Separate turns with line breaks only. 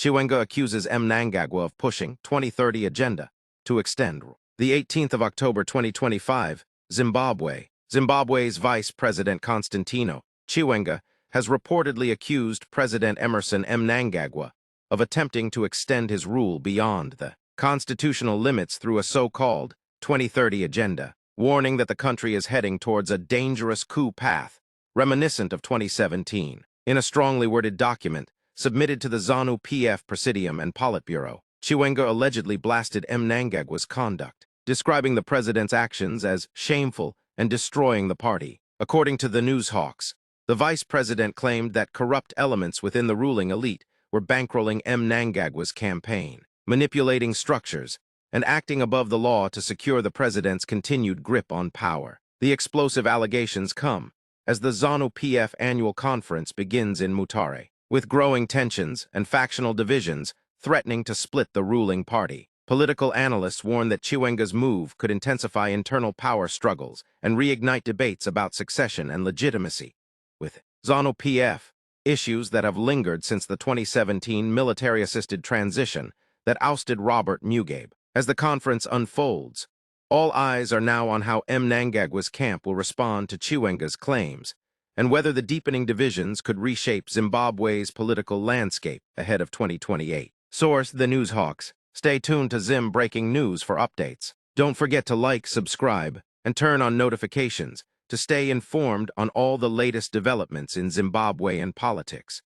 Chiwenga accuses Mnangagwa of pushing 2030 agenda to extend. The 18th of October 2025, Zimbabwe. Zimbabwe's Vice President Constantino Chiwenga has reportedly accused President Emerson Mnangagwa of attempting to extend his rule beyond the constitutional limits through a so-called 2030 agenda, warning that the country is heading towards a dangerous coup path, reminiscent of 2017. In a strongly worded document submitted to the ZANU-PF Presidium and Politburo, Chiwenga allegedly blasted Mnangagwa's conduct, describing the president's actions as shameful and destroying the party. According to the Newshawks, the vice president claimed that corrupt elements within the ruling elite were bankrolling Mnangagwa's campaign, manipulating structures, and acting above the law to secure the president's continued grip on power. The explosive allegations come as the ZANU-PF annual conference begins in Mutare, with growing tensions and factional divisions threatening to split the ruling party. Political analysts warn that Chiwenga's move could intensify internal power struggles and reignite debates about succession and legitimacy. With ZANU-PF, issues that have lingered since the 2017 military-assisted transition that ousted Robert Mugabe. As the conference unfolds, all eyes are now on how Mnangagwa's camp will respond to Chiwenga's claims and whether the deepening divisions could reshape Zimbabwe's political landscape ahead of 2028. Source: The Newshawks. Stay tuned to Zim Breaking News for updates. Don't forget to like, subscribe, and turn on notifications to stay informed on all the latest developments in Zimbabwean politics.